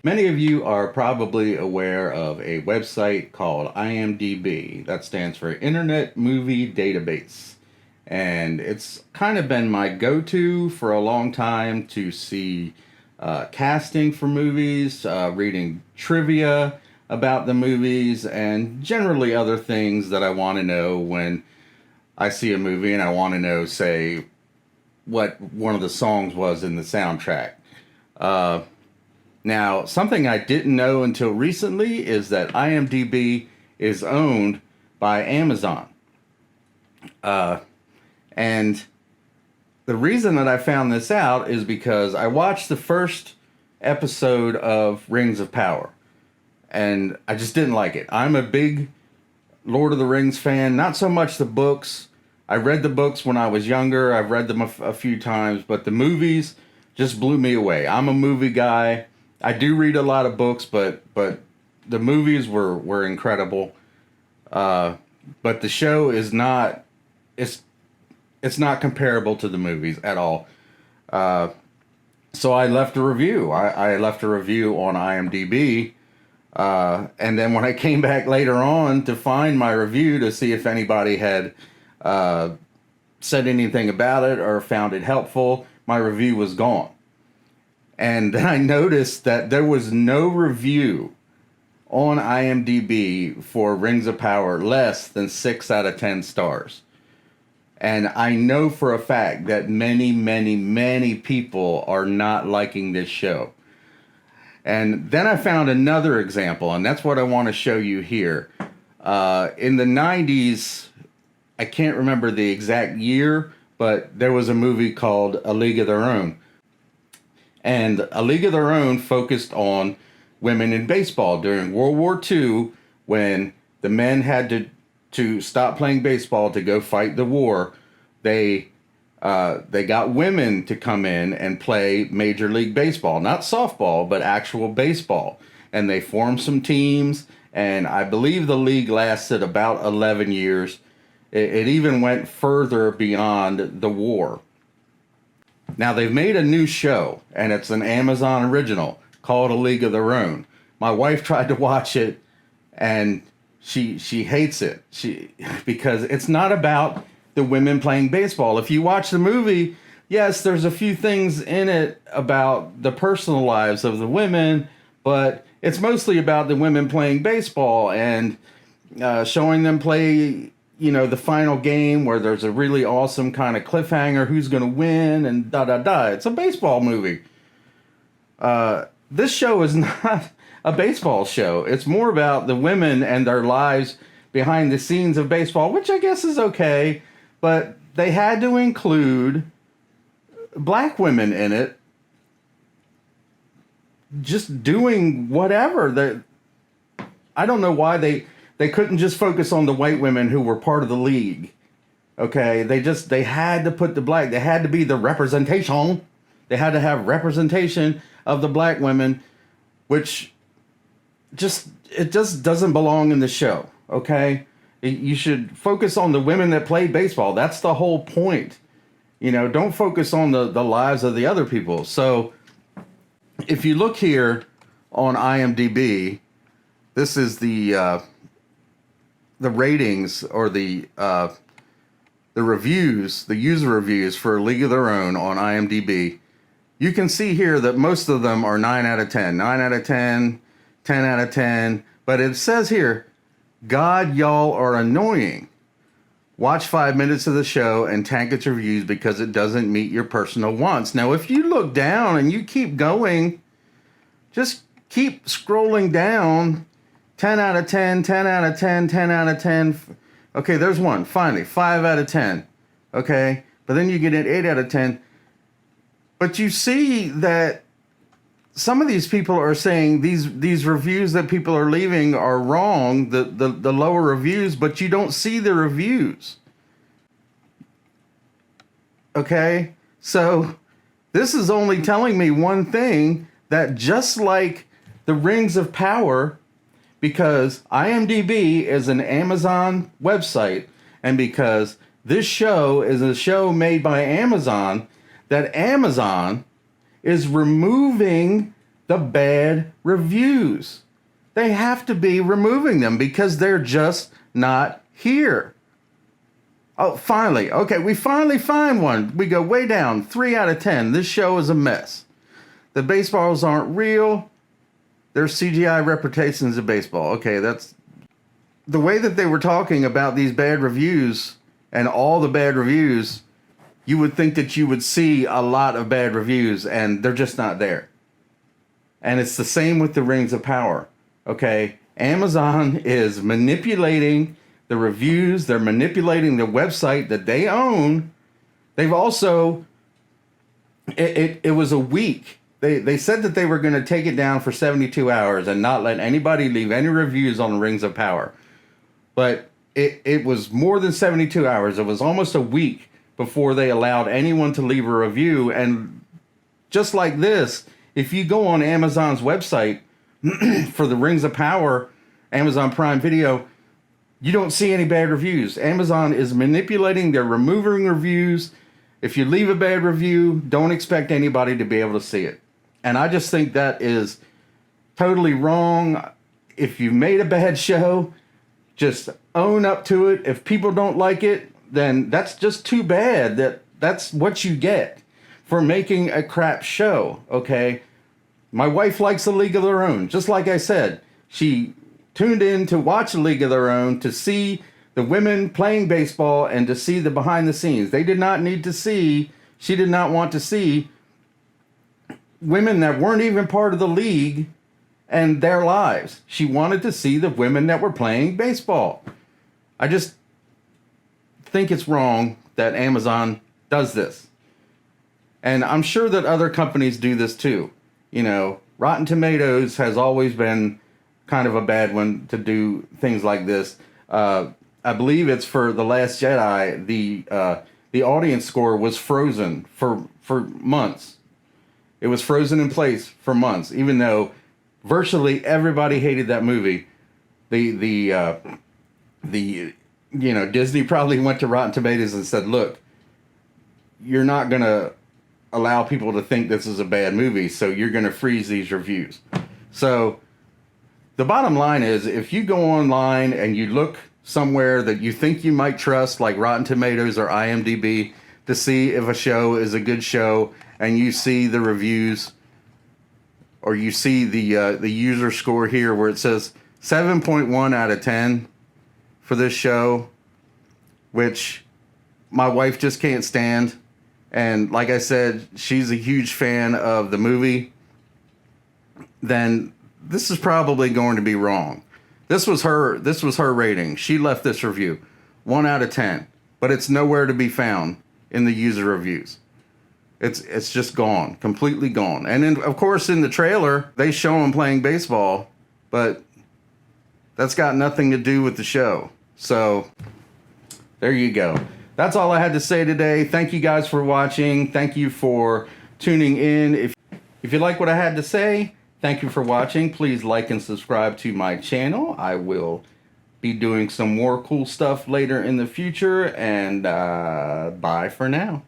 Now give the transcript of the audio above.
Many of you are probably aware of a website called IMDB. That stands for Internet Movie Database. And it's kind of been my go to for a long time to see casting for movies, reading trivia about the movies, and generally other things that I want to know when I see a movie and I want to know, say, what one of the songs was in the soundtrack. Uh, Now, something I didn't know until recently is that IMDb is owned by Amazon. Uh, and the reason that I found this out is because I watched the first episode of Rings of Power, and I just didn't like it. I'm a big Lord of the Rings fan, not so much the books. I read the books when I was younger, I've read them a few times, but the movies just blew me away. I'm a movie guy. I do read a lot of books, but the movies were incredible. But the show is not it's not comparable to the movies at all. So I left a review. I left a review on IMDb, and then when I came back later on to find my review to see if anybody had said anything about it or found it helpful, my review was gone. And then I noticed that there was no review on IMDb for Rings of Power less than 6 out of 10 stars. And I know for a fact that many, many, many people are not liking this show. And then I found another example, and that's what I want to show you here. In the 90s, I can't remember the exact year, but there was a movie called A League of Their Own. And A League of Their Own focused on women in baseball during World War II, when the men had to stop playing baseball to go fight the war. They got women to come in and play Major League Baseball, not softball, but actual baseball. And they formed some teams, and I believe the league lasted about 11 years. It even went further beyond the war. Now, they've made a new show, and it's an Amazon original called A League of Their Own. My wife tried to watch it, and she hates it because it's not about the women playing baseball. If you watch the movie, yes, there's a few things in it about the personal lives of the women, but it's mostly about the women playing baseball and showing them play, the final game where there's a really awesome kind of cliffhanger, who's going to win, and da-da-da. It's a baseball movie. This show is not a baseball show. It's more about the women and their lives behind the scenes of baseball, which I guess is okay, but they had to include black women in it, just doing whatever. I don't know why they couldn't just focus on the white women who were part of the league. Okay, they had to put the black, they had to be the representation. They had to have representation of the black women, which it just doesn't belong in the show. Okay, you should focus on the women that play baseball. That's the whole point. Don't focus on the lives of the other people. So if you look here on IMDb, this is the ratings, or the reviews, the user reviews for League of Their Own on IMDb. You can see here that most of them are 9 out of 10, 9 out of 10, 10 out of 10. But it says here, God, y'all are annoying. Watch 5 minutes of the show and tank its reviews because it doesn't meet your personal wants. Now, if you look down and you keep going, just keep scrolling down. 10 out of 10, 10 out of 10, 10 out of 10. Okay, there's one. Finally, 5 out of 10. Okay, but then you get an 8 out of 10. But you see that some of these people are saying these reviews that people are leaving are wrong, the lower reviews, but you don't see the reviews. Okay, so this is only telling me one thing, that just like the Rings of Power, because IMDb is an Amazon website, and because this show is a show made by Amazon, that Amazon is removing the bad reviews. They have to be removing them because they're just not here. Oh, finally. Okay, we finally find one. We go way down. 3 out of 10. This show is a mess. The baseballs aren't real. There's CGI representations of baseball. Okay, that's the way that they were talking about these bad reviews and all the bad reviews. You would think that you would see a lot of bad reviews, and they're just not there. And it's the same with the Rings of Power. Okay, Amazon is manipulating the reviews. They're manipulating the website that they own. They've also, it was a week. They said that they were going to take it down for 72 hours and not let anybody leave any reviews on Rings of Power. But it was more than 72 hours. It was almost a week before they allowed anyone to leave a review. And just like this, if you go on Amazon's website for the Rings of Power, Amazon Prime Video, you don't see any bad reviews. Amazon is manipulating. They're removing reviews. If you leave a bad review, don't expect anybody to be able to see it. And I just think that is totally wrong. If you made a bad show, just own up to it. If people don't like it, then that's just too bad. That's what you get for making a crap show, okay? My wife likes A League of Their Own. Just like I said, she tuned in to watch A League of Their Own to see the women playing baseball and to see the behind the scenes. They did not need to see, she did not want to see women that weren't even part of the league and their lives. She wanted to see the women that were playing baseball. I just think it's wrong that Amazon does this. And I'm sure that other companies do this too. You know, Rotten Tomatoes has always been kind of a bad one to do things like this. I believe it's for The Last Jedi. The audience score was frozen for months. It was frozen in place for months, even though virtually everybody hated that movie. Disney probably went to Rotten Tomatoes and said, "Look, you're not gonna allow people to think this is a bad movie, so you're gonna freeze these reviews." So the bottom line is, if you go online and you look somewhere that you think you might trust, like Rotten Tomatoes or IMDB, to see if a show is a good show, and you see the reviews, or you see the user score here where it says 7.1 out of 10 for this show, which my wife just can't stand. And like I said, she's a huge fan of the movie. Then this is probably going to be wrong. This was her rating. She left this review 1 out of 10, but it's nowhere to be found in the user reviews. It's just gone, completely gone. And then, of course, in the trailer, they show him playing baseball, but that's got nothing to do with the show. So there you go. That's all I had to say today. Thank you guys for watching. Thank you for tuning in. If you like what I had to say, thank you for watching. Please like and subscribe to my channel. I will be doing some more cool stuff later in the future. And bye for now.